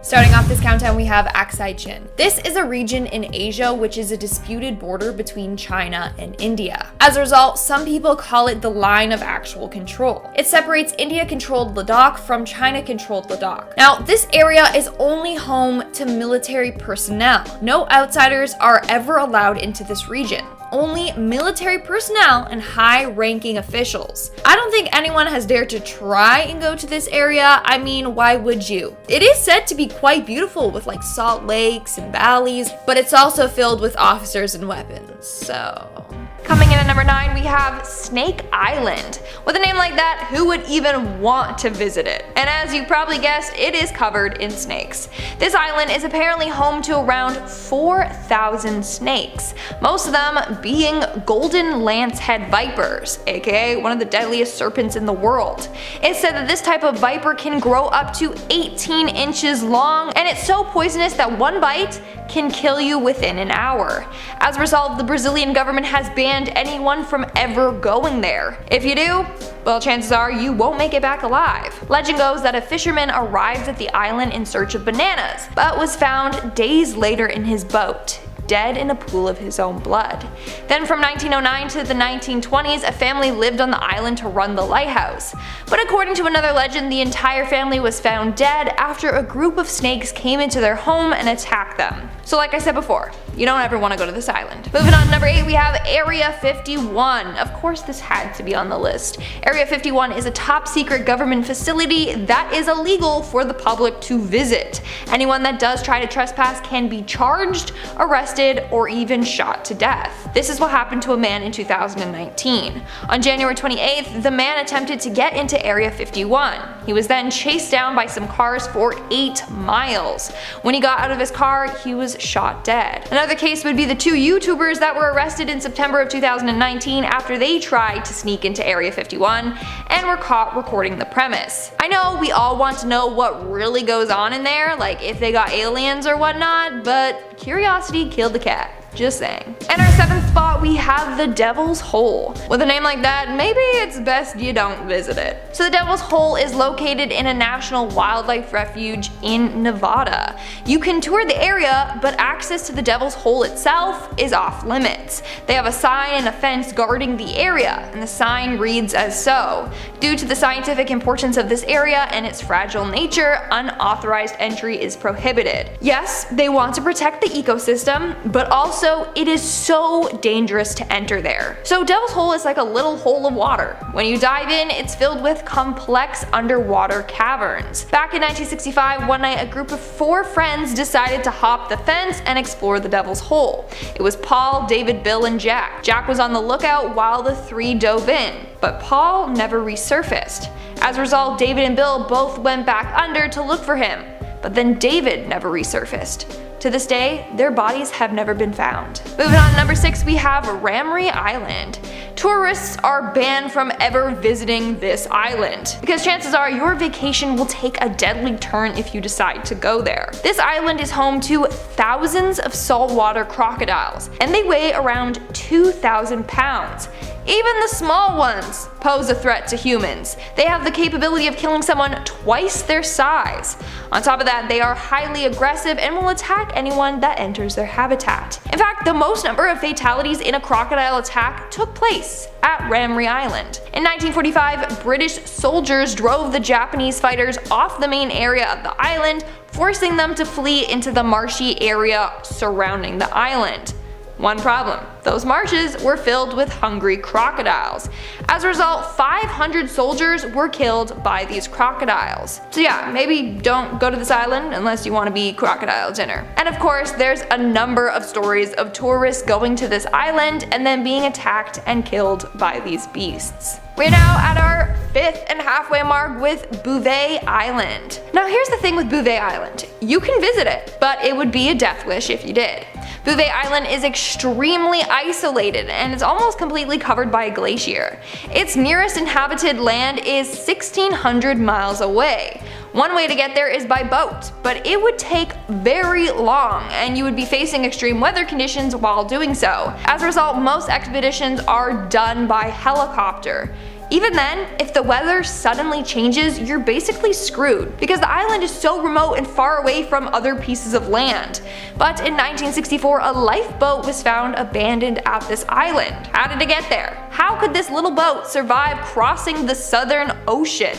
Starting off this countdown, we have Aksai-chin. This is a region in Asia which is a disputed border between China and India. As a result, some people call it the line of actual control. It separates India-controlled Ladakh from China-controlled Ladakh. Now, this area is only home to military personnel. No outsiders are ever allowed into this region. Only military personnel and high-ranking officials. I don't think anyone has dared to try and go to this area. I mean, why would you? It is said to be quite beautiful with like salt lakes and valleys, but it's also filled with officers and weapons, so... Coming in at number 9, we have Snake Island. With a name like that, who would even want to visit it? And as you probably guessed, it is covered in snakes. This island is apparently home to around 4,000 snakes, most of them being golden lancehead vipers, aka one of the deadliest serpents in the world. It's said that this type of viper can grow up to 18 inches long, and it's so poisonous that one bite can kill you within an hour. As a result, the Brazilian government has banned anyone from ever going there. If you do, well, chances are you won't make it back alive. Legend goes that a fisherman arrived at the island in search of bananas, but was found days later in his boat, dead in a pool of his own blood. Then from 1909 to the 1920s, a family lived on the island to run the lighthouse. But according to another legend, the entire family was found dead after a group of snakes came into their home and attacked them. So like I said before, you don't ever want to go to this island. Moving on to number 8, we have Area 51. Of course this had to be on the list. Area 51 is a top secret government facility that is illegal for the public to visit. Anyone that does try to trespass can be charged, arrested, or even shot to death. This is what happened to a man in 2019. On January 28th, the man attempted to get into Area 51. He was then chased down by some cars for 8 miles. When he got out of his car, he was shot dead. Another case would be the 2 YouTubers that were arrested in September of 2019 after they tried to sneak into Area 51 and were caught recording the premise. I know we all want to know what really goes on in there, like if they got aliens or whatnot, but curiosity killed the cat. Just saying. In our 7th spot, we have the Devil's Hole. With a name like that, maybe it's best you don't visit it. So the Devil's Hole is located in a national wildlife refuge in Nevada. You can tour the area, but access to the Devil's Hole itself is off limits. They have a sign and a fence guarding the area, and the sign reads as so: "Due to the scientific importance of this area and its fragile nature, unauthorized entry is prohibited." Yes, they want to protect the ecosystem, but also it is so dangerous to enter there. So Devil's Hole is like a little hole of water. When you dive in, it's filled with complex underwater caverns. Back in 1965, one night a group of 4 friends decided to hop the fence and explore the Devil's Hole. It was Paul, David, Bill, and Jack. Jack was on the lookout while the 3 dove in, but Paul never resurfaced. As a result, David and Bill both went back under to look for him, but then David never resurfaced. To this day, their bodies have never been found. Moving on to number 6, we have RAMREE Island. Tourists are banned from ever visiting this island, because chances are your vacation will take a deadly turn if you decide to go there. This island is home to thousands of saltwater crocodiles, and they weigh around 2,000 pounds. Even the small ones pose a threat to humans. They have the capability of killing someone twice their size. On top of that, they are highly aggressive and will attack anyone that enters their habitat. In fact, the most number of fatalities in a crocodile attack took place at RAMREE Island. In 1945, British soldiers drove the Japanese fighters off the main area of the island, forcing them to flee into the marshy area surrounding the island. One problem: those marshes were filled with hungry crocodiles. As a result, 500 soldiers were killed by these crocodiles. So yeah, maybe don't go to this island unless you want to be crocodile dinner. And of course, there's a number of stories of tourists going to this island and then being attacked and killed by these beasts. We're now at our 5th and halfway mark with BOUVET Island. Now here's the thing with BOUVET Island. You can visit it, but it would be a death wish if you did. BOUVET Island is extremely isolated and is almost completely covered by a glacier. Its nearest inhabited land is 1,600 miles away. One way to get there is by boat, but it would take very long and you would be facing extreme weather conditions while doing so. As a result, most expeditions are done by helicopter. Even then, if the weather suddenly changes, you're basically screwed, because the island is so remote and far away from other pieces of land. But in 1964, a lifeboat was found abandoned at this island. How did it get there? How could this little boat survive crossing the Southern Ocean?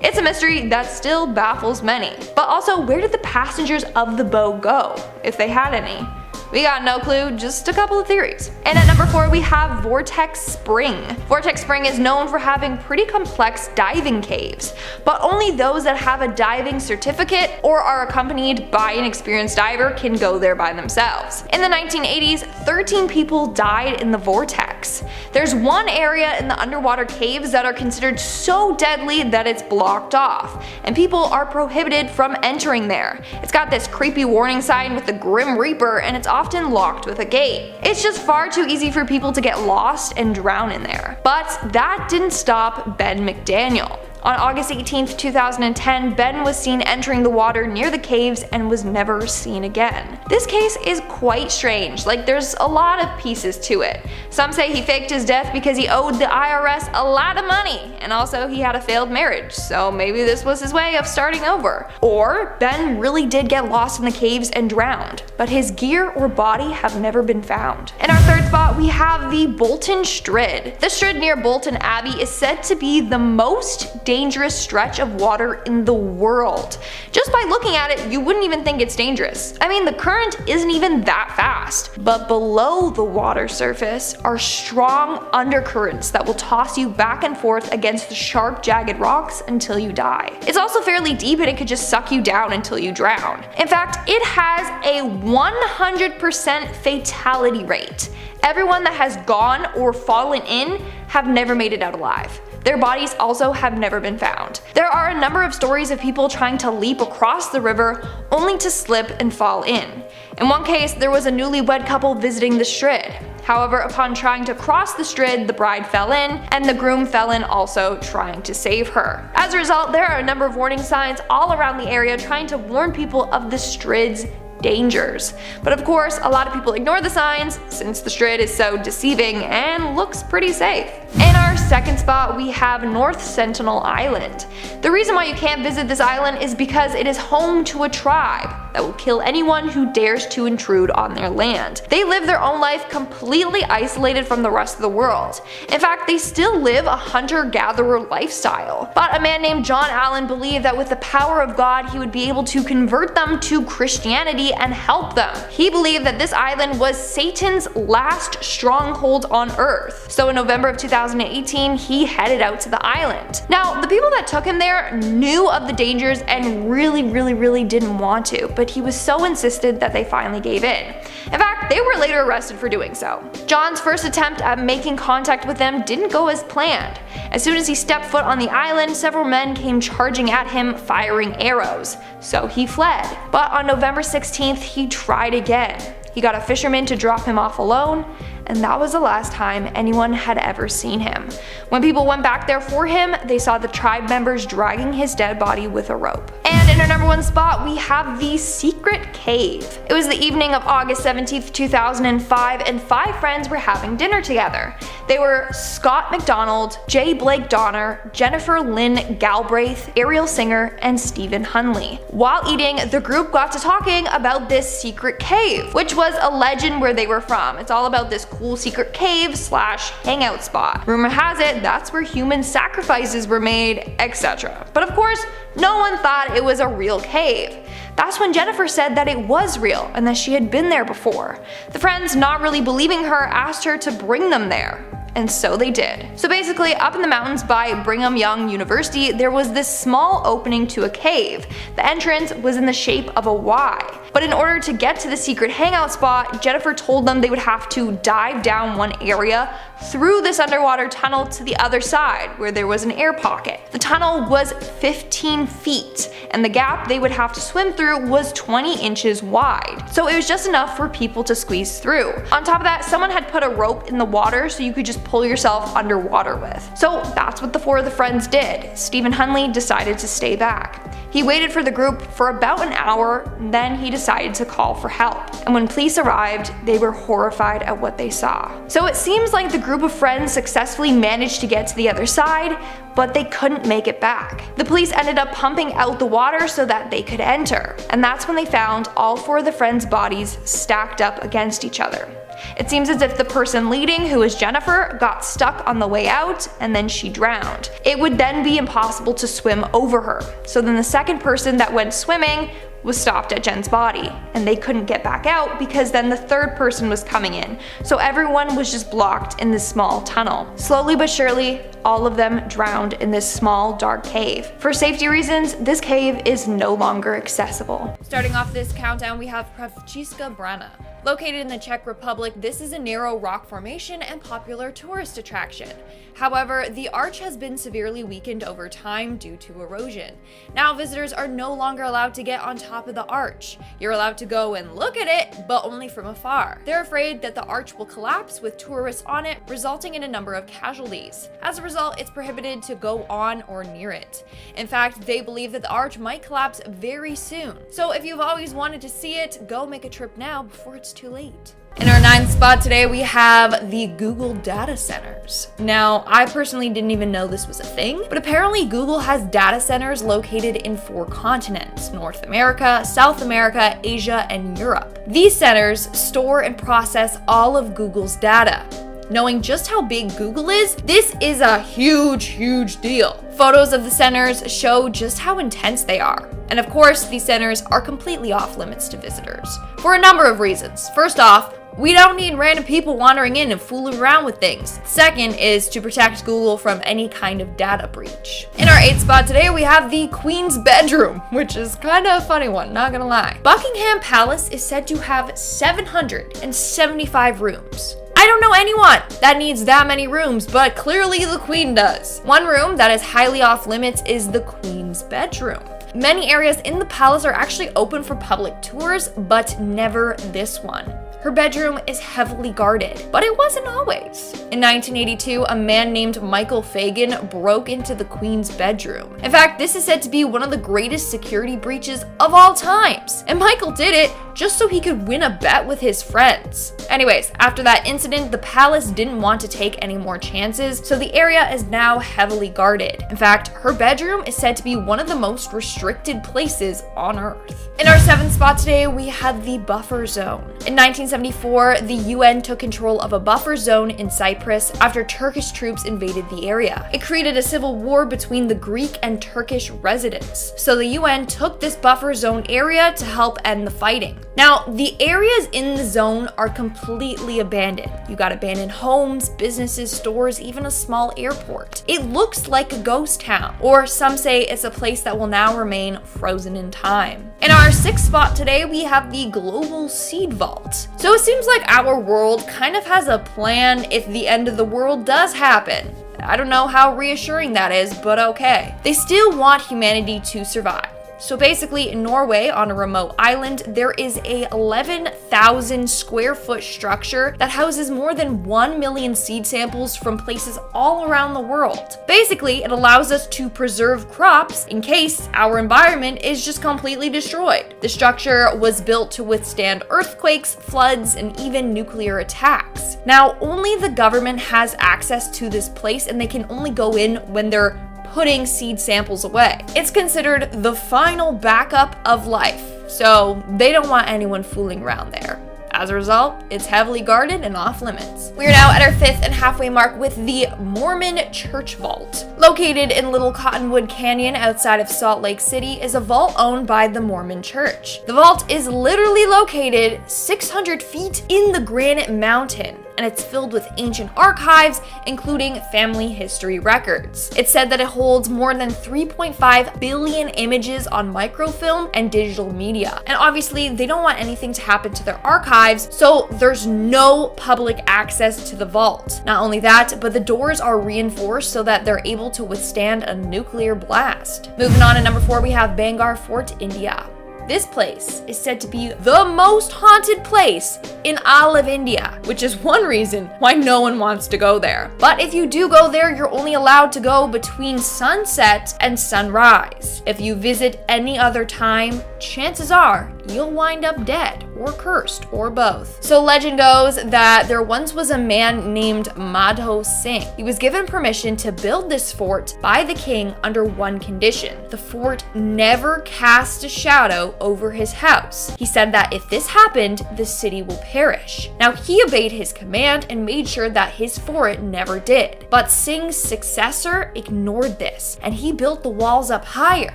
It's a mystery that still baffles many. But also, where did the passengers of the boat go, if they had any? We got no clue, just a couple of theories. And at number 4 we have Vortex Spring. Vortex Spring is known for having pretty complex diving caves, but only those that have a diving certificate or are accompanied by an experienced diver can go there by themselves. In the 1980s, 13 people died in the vortex. There's one area in the underwater caves that are considered so deadly that it's blocked off, and people are prohibited from entering there. It's got this creepy warning sign with the Grim Reaper, and it's often locked with a gate. It's just far too easy for people to get lost and drown in there. But that didn't stop Ben McDaniel. On August 18, 2010, Ben was seen entering the water near the caves and was never seen again. This case is quite strange, like there's a lot of pieces to it. Some say he faked his death because he owed the IRS a lot of money, and also he had a failed marriage, so maybe this was his way of starting over. Or Ben really did get lost in the caves and drowned, but his gear or body have never been found. In our third spot, we have the Bolton STRID. The STRID near Bolton Abbey is said to be the most dangerous stretch of water in the world. Just by looking at it, you wouldn't even think it's dangerous. I mean, the current isn't even that fast. But below the water surface are strong undercurrents that will toss you back and forth against the sharp, jagged rocks until you die. It's also fairly deep, and it could just suck you down until you drown. In fact, it has a 100% fatality rate. Everyone that has gone or fallen in have never made it out alive. Their bodies also have never been found. There are a number of stories of people trying to leap across the river only to slip and fall in. In one case, there was a newlywed couple visiting the STRID. However, upon trying to cross the STRID, the bride fell in, and the groom fell in also trying to save her. As a result, there are a number of warning signs all around the area trying to warn people of the STRID's dangers. But of course, a lot of people ignore the signs since the STRID is so deceiving and looks pretty safe. In our second spot, we have North Sentinel Island. The reason why you can't visit this island is because it is home to a tribe that will kill anyone who dares to intrude on their land. They live their own life completely isolated from the rest of the world. In fact, they still live a hunter-gatherer lifestyle. But a man named John Allen believed that with the power of God, he would be able to convert them to Christianity and help them. He believed that this island was Satan's last stronghold on Earth. So in November of 2018, he headed out to the island. Now, the people that took him there knew of the dangers and really didn't want to, but he was so insistent that they finally gave in. In fact, they were later arrested for doing so. John's first attempt at making contact with them didn't go as planned. As soon as he stepped foot on the island, several men came charging at him, firing arrows. So he fled. But on November 16th, he tried again. He got a fisherman to drop him off alone, and that was the last time anyone had ever seen him. When people went back there for him, they saw the tribe members dragging his dead body with a rope. And in our number 1 spot, we have the Secret Cave. It was the evening of August 17th, 2005, and 5 friends were having dinner together. They were Scott McDonald, J. Blake Donner, Jennifer Lynn Galbraith, Ariel Singer, and Stephen Hunley. While eating, the group got to talking about this secret cave, which was a legend where they were from. It's all about this cool secret cave / hangout spot. Rumor has it that's where human sacrifices were made, etc. But of course, no one thought it was a real cave. That's when Jennifer said that it was real and that she had been there before. The friends, not really believing her, asked her to bring them there. And so they did. So basically, up in the mountains by Brigham Young University, there was this small opening to a cave. The entrance was in the shape of a Y. But in order to get to the secret hangout spot, Jennifer told them they would have to dive down one area through this underwater tunnel to the other side, where there was an air pocket. The tunnel was 15 feet, and the gap they would have to swim through was 20 inches wide. So it was just enough for people to squeeze through. On top of that, someone had put a rope in the water so you could just pull yourself underwater with. So that's what the 4 of the friends did. Stephen Hunley decided to stay back. He waited for the group for about an hour, then he decided to call for help. And when police arrived, they were horrified at what they saw. So it seems like the group of friends successfully managed to get to the other side, but they couldn't make it back. The police ended up pumping out the water so that they could enter. And that's when they found all 4 of the friends' bodies stacked up against each other. It seems as if the person leading, who was Jennifer, got stuck on the way out and then she drowned. It would then be impossible to swim over her. So then the second person that went swimming was stopped at Jen's body, and they couldn't get back out because then the third person was coming in. So everyone was just blocked in this small tunnel. Slowly but surely, all of them drowned in this small dark cave. For safety reasons, this cave is no longer accessible. Starting off this countdown, we have Pravčička Brana. Located in the Czech Republic, this is a narrow rock formation and popular tourist attraction. However, the arch has been severely weakened over time due to erosion. Now visitors are no longer allowed to get on top of the arch. You're allowed to go and look at it, but only from afar. They're afraid that the arch will collapse with tourists on it, resulting in a number of casualties. As a result, it's prohibited to go on or near it. In fact, they believe that the arch might collapse very soon. So if you've always wanted to see it, go make a trip now before it's too late. In our 9th spot today, we have the Google data centers. Now, I personally didn't even know this was a thing, but apparently Google has data centers located in 4 continents: North America, South America, Asia, and Europe. These centers store and process all of Google's data. Knowing just how big Google is, this is a huge deal. Photos of the centers show just how intense they are. And of course, these centers are completely off limits to visitors for a number of reasons. First off, we don't need random people wandering in and fooling around with things. Second is to protect Google from any kind of data breach. In our 8th spot today, we have the Queen's bedroom, which is kind of a funny one, not gonna lie. Buckingham Palace is said to have 775 rooms. I don't know anyone that needs that many rooms, but clearly the Queen does. One room that is highly off limits is the Queen's bedroom. Many areas in the palace are actually open for public tours, but never this one. Her bedroom is heavily guarded, but it wasn't always. In 1982, a man named Michael Fagan broke into the Queen's bedroom. In fact, this is said to be one of the greatest security breaches of all times. And Michael did it just so he could win a bet with his friends. Anyways, after that incident, the palace didn't want to take any more chances, so the area is now heavily guarded. In fact, her bedroom is said to be one of the most restricted places on Earth. In our 7th spot today, we have the buffer zone. In 1974, the UN took control of a buffer zone in Cyprus after Turkish troops invaded the area. It created a civil war between the Greek and Turkish residents. So the UN took this buffer zone area to help end the fighting. Now, the areas in the zone are completely abandoned. You got abandoned homes, businesses, stores, even a small airport. It looks like a ghost town, or some say it's a place that will now remain frozen in time. In our 6th spot today, we have the Global Seed Vault. So it seems like our world kind of has a plan if the end of the world does happen. I don't know how reassuring that is, but okay. They still want humanity to survive. So basically, in Norway, on a remote island, there is a 11,000 square foot structure that houses more than 1 million seed samples from places all around the world. Basically, it allows us to preserve crops in case our environment is just completely destroyed. The structure was built to withstand earthquakes, floods, and even nuclear attacks. Now, only the government has access to this place, and they can only go in when they're putting seed samples away. It's considered the final backup of life, so they don't want anyone fooling around there. As a result, it's heavily guarded and off limits. We are now at our 5th and halfway mark with the Mormon Church Vault. Located in Little Cottonwood Canyon outside of Salt Lake City is a vault owned by the Mormon Church. The vault is literally located 600 feet in the Granite Mountain, and it's filled with ancient archives, including family history records. It's said that it holds more than 3.5 billion images on microfilm and digital media. And obviously, they don't want anything to happen to their archives, so there's no public access to the vault. Not only that, but the doors are reinforced so that they're able to withstand a nuclear blast. Moving on to number 4, we have Bhangar Fort, India. This place is said to be the most haunted place in all of India, which is one reason why no one wants to go there. But if you do go there, you're only allowed to go between sunset and sunrise. If you visit any other time, chances are you'll wind up dead or cursed or both. So legend goes that there once was a man named Madho Singh. He was given permission to build this fort by the king under one condition. The fort never cast a shadow over his house. He said that if this happened, the city will perish. Now he obeyed his command and made sure that his fort never did. But Singh's successor ignored this, and he built the walls up higher.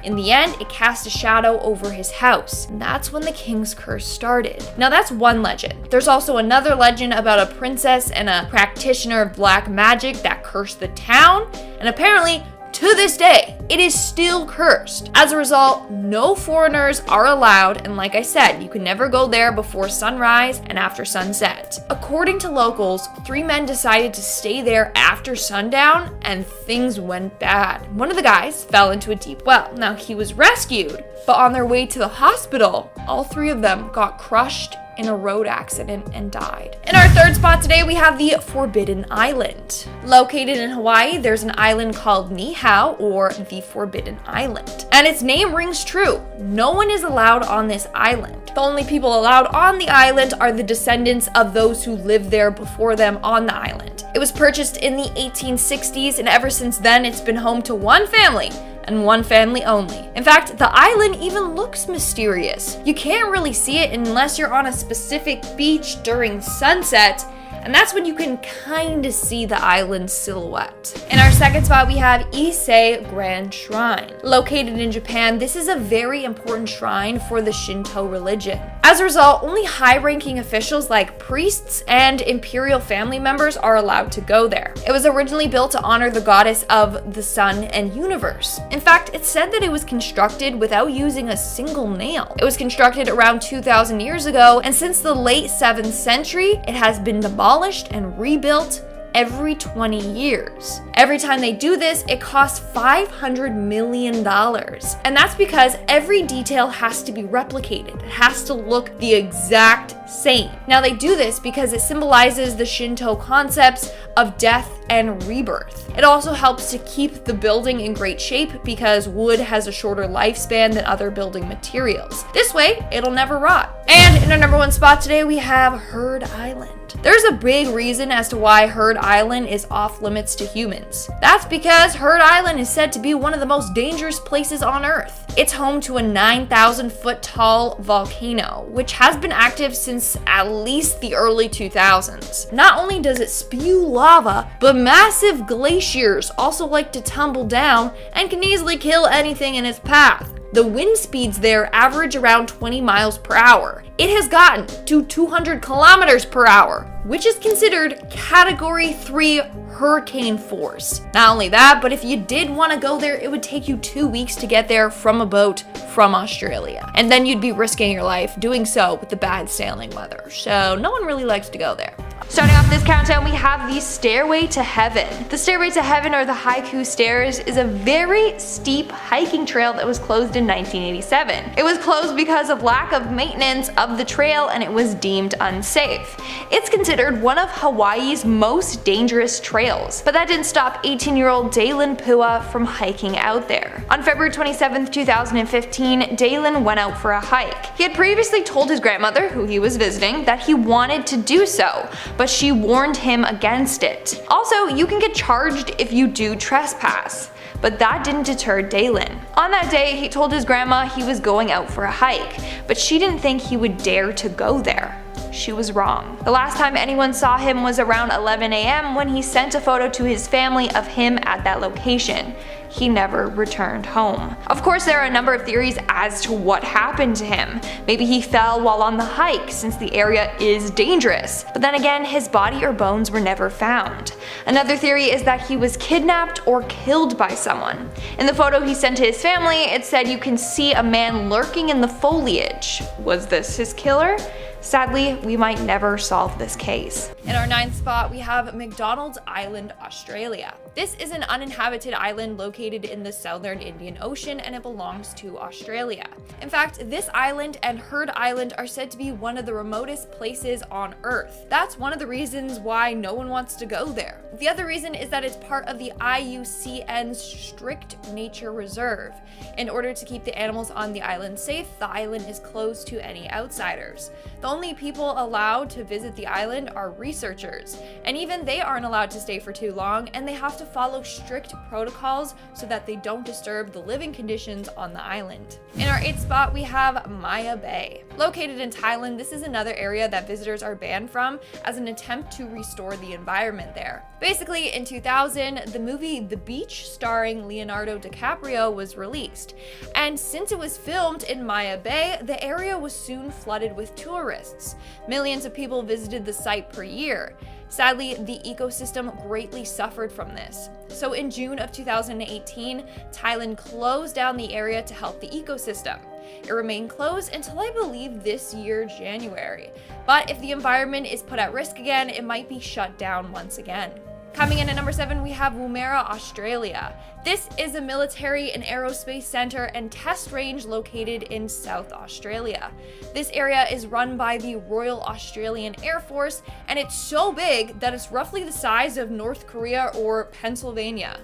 In the end, it cast a shadow over his house, and that's when the king's curse started. Now that's one legend. There's also another legend about a princess and a practitioner of black magic that cursed the town, and apparently to this day, it is still cursed. As a result, no foreigners are allowed, and like I said, you can never go there before sunrise and after sunset. According to locals, 3 men decided to stay there after sundown, and things went bad. One of the guys fell into a deep well. Now, he was rescued, but on their way to the hospital, all 3 of them got crushed in a road accident and died. In our third spot today, we have the Forbidden Island. Located in Hawaii, there's an island called Niihau, or the Forbidden Island. And its name rings true. No one is allowed on this island. The only people allowed on the island are the descendants of those who lived there before them on the island. It was purchased in the 1860s, and ever since then, it's been home to one family, and one family only. In fact, the island even looks mysterious. You can't really see it unless you're on a specific beach during sunset, and that's when you can kind of see the island's silhouette. In our second spot, we have Ise Grand Shrine. Located in Japan, this is a very important shrine for the Shintoe religion. As a result, only high-ranking officials like priests and imperial family members are allowed to go there. It was originally built to honor the goddess of the sun and universe. In fact, it's said that it was constructed without using a single nail. It was constructed around 2,000 years ago, and since the late 7th century, it has been demolished and rebuilt every 20 years. Every time they do this, it costs $500 million. And that's because every detail has to be replicated. It has to look the exact same. Now they do this because it symbolizes the Shinto concepts of death and rebirth. It also helps to keep the building in great shape because wood has a shorter lifespan than other building materials. This way, it'll never rot. And in our number 1 spot today, we have Heard Island. There's a big reason as to why Heard Island is off limits to humans. That's because Heard Island is said to be one of the most dangerous places on Earth. It's home to a 9,000-foot tall volcano, which has been active since at least the early 2000s. Not only does it spew lava, but massive glaciers also like to tumble down and can easily kill anything in its path. The wind speeds there average around 20 miles per hour. It has gotten to 200 kilometers per hour, which is considered Category 3 hurricane force. Not only that, but if you did want to go there, it would take you 2 weeks to get there from a boat from Australia. And then you'd be risking your life doing so with the bad sailing weather. So no one really likes to go there. Starting off this countdown, we have the Stairway to Heaven. The Stairway to Heaven, or the Haiku Stairs, is a very steep hiking trail that was closed in 1987. It was closed because of lack of maintenance of the trail, and it was deemed unsafe. It's considered one of Hawaii's most dangerous trails, but that didn't stop 18-year-old Dalen Pua from hiking out there. On February 27, 2015, Dalen went out for a hike. He had previously told his grandmother, who he was visiting, that he wanted to do so, but she warned him against it. Also, you can get charged if you do trespass. But that didn't deter Dalen. On that day, he told his grandma he was going out for a hike, but she didn't think he would dare to go there. She was wrong. The last time anyone saw him was around 11 a.m. when he sent a photo to his family of him at that location. He never returned home. Of course, there are a number of theories as to what happened to him. Maybe he fell while on the hike, since the area is dangerous. But then again, his body or bones were never found. Another theory is that he was kidnapped or killed by someone. In the photo he sent to his family, it said you can see a man lurking in the foliage. Was this his killer? Sadly, we might never solve this case. In our 9th spot, we have McDonald's Island, Australia. This is an uninhabited island located in the southern Indian Ocean, and it belongs to Australia. In fact, this island and Heard Island are said to be one of the remotest places on Earth. That's one of the reasons why no one wants to go there. The other reason is that it's part of the IUCN's strict nature reserve. In order to keep the animals on the island safe, the island is closed to any outsiders. The only people allowed to visit the island are researchers, and even they aren't allowed to stay for too long, and they have to follow strict protocols so that they don't disturb the living conditions on the island. In our 8th spot, we have Maya Bay. Located in Thailand, this is another area that visitors are banned from as an attempt to restore the environment there. Basically, in 2000, the movie The Beach, starring Leonardo DiCaprio, was released. And since it was filmed in Maya Bay, the area was soon flooded with tourists. Millions of people visited the site per year. Sadly, the ecosystem greatly suffered from this. So in June of 2018, Thailand closed down the area to help the ecosystem. It remained closed until I believe this year, January. But if the environment is put at risk again, it might be shut down once again. Coming in at number 7, we have WOOMERA, Australia. This is a military and aerospace center and test range located in South Australia. This area is run by the Royal Australian Air Force, and it's so big that it's roughly the size of North Korea or Pennsylvania.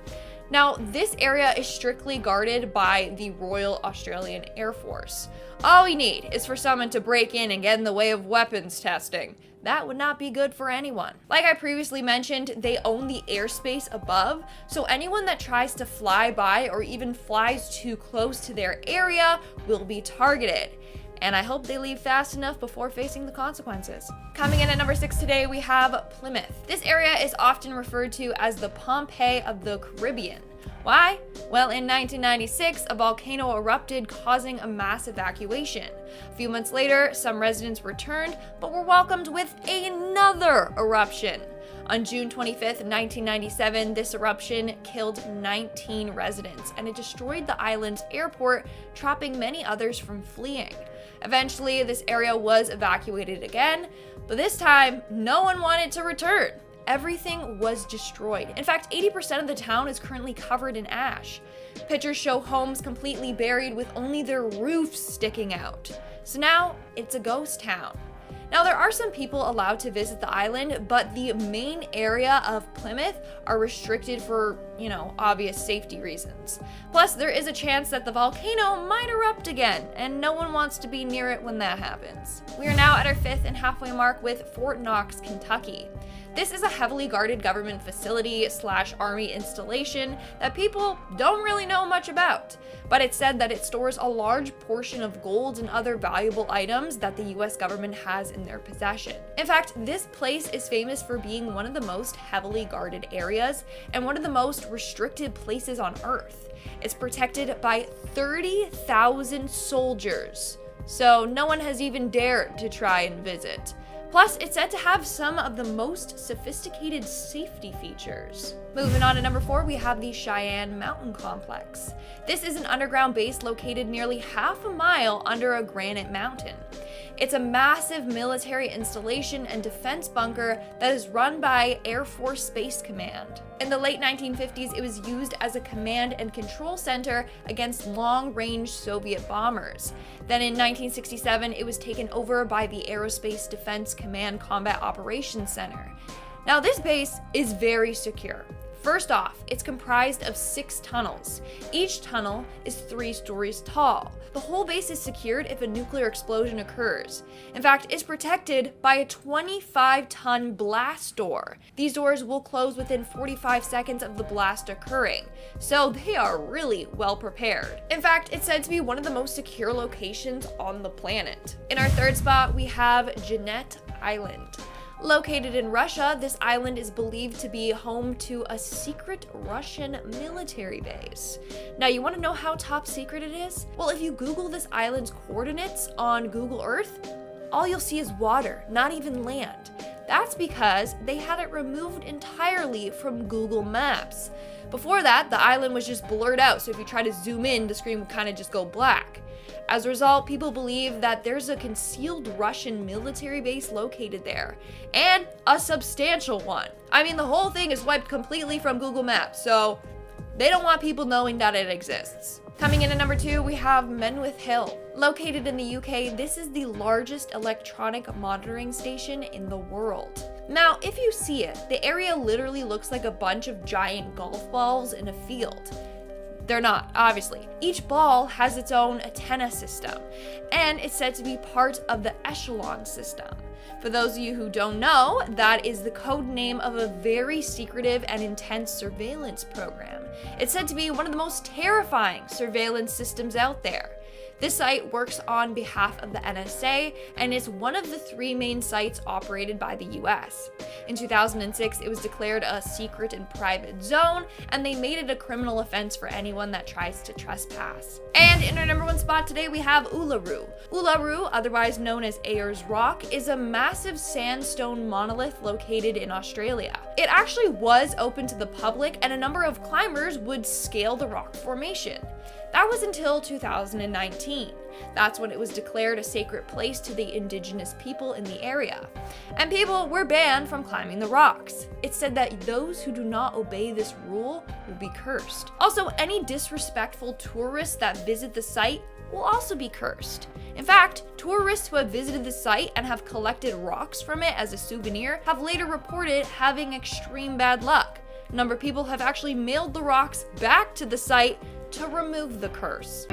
Now, this area is strictly guarded by the Royal Australian Air Force. All we need is for someone to break in and get in the way of weapons testing. That would not be good for anyone. Like I previously mentioned, they own the airspace above, so anyone that tries to fly by or even flies too close to their area will be targeted. And I hope they leave fast enough before facing the consequences. Coming in at number 6 today, we have Plymouth. This area is often referred to as the Pompeii of the Caribbean. Why? Well, in 1996, a volcano erupted, causing a mass evacuation. A few months later, some residents returned, but were welcomed with another eruption. On June 25th, 1997, this eruption killed 19 residents, and it destroyed the island's airport, trapping many others from fleeing. Eventually, this area was evacuated again, but this time, no one wanted to return. Everything was destroyed. In fact, 80% of the town is currently covered in ash. Pictures show homes completely buried with only their roofs sticking out. So now, it's a ghost town. Now, there are some people allowed to visit the island, but the main area of Plymouth are restricted for, obvious safety reasons. Plus, there is a chance that the volcano might erupt again, and no one wants to be near it when that happens. We are now at our 5th and halfway mark with Fort Knox, Kentucky. This is a heavily guarded government facility / army installation that people don't really know much about, but it's said that it stores a large portion of gold and other valuable items that the US government has in their possession. In fact, this place is famous for being one of the most heavily guarded areas and one of the most restricted places on Earth. It's protected by 30,000 soldiers, so no one has even dared to try and visit. Plus, it's said to have some of the most sophisticated safety features. Moving on to number 4, we have the Cheyenne Mountain Complex. This is an underground base located nearly half a mile under a granite mountain. It's a massive military installation and defense bunker that is run by Air Force Space Command. In the late 1950s, it was used as a command and control center against long-range Soviet bombers. Then in 1967, it was taken over by the Aerospace Defense Command Combat Operations Center. Now, this base is very secure. First off, it's comprised of 6 tunnels. Each tunnel is 3 stories tall. The whole base is secured if a nuclear explosion occurs. In fact, it's protected by a 25-ton blast door. These doors will close within 45 seconds of the blast occurring, so they are really well prepared. In fact, it's said to be one of the most secure locations on the planet. In our 3rd spot, we have Jeannette Island. Located in Russia, this island is believed to be home to a secret Russian military base. Now, you want to know how top secret it is? Well, if you Google this island's coordinates on Google Earth, all you'll see is water, not even land. That's because they had it removed entirely from Google Maps. Before that, the island was just blurred out, so if you try to zoom in, the screen would kind of just go black. As a result, people believe that there's a concealed Russian military base located there, and a substantial one. I mean, the whole thing is wiped completely from Google Maps, so they don't want people knowing that it exists. Coming in at number 2, we have MENWITH Hill. Located in the UK, this is the largest electronic monitoring station in the world. Now, if you see it, the area literally looks like a bunch of giant golf balls in a field. They're not, obviously. Each ball has its own antenna system, and it's said to be part of the echelon system. For those of you who don't know, that is the code name of a very secretive and intense surveillance program. It's said to be one of the most terrifying surveillance systems out there. This site works on behalf of the NSA and is one of the 3 main sites operated by the US. In 2006, it was declared a secret and private zone, and they made it a criminal offense for anyone that tries to trespass. And in our number 1 spot today, we have ULURU. ULURU, otherwise known as Ayers Rock, is a massive sandstone monolith located in Australia. It actually was open to the public, and a number of climbers would scale the rock formation. That was until 2019. That's when it was declared a sacred place to the indigenous people in the area. And people were banned from climbing the rocks. It's said that those who do not obey this rule will be cursed. Also, any disrespectful tourists that visit the site will also be cursed. In fact, tourists who have visited the site and have collected rocks from it as a souvenir have later reported having extreme bad luck. A number of people have actually mailed the rocks back to the site to remove the curse.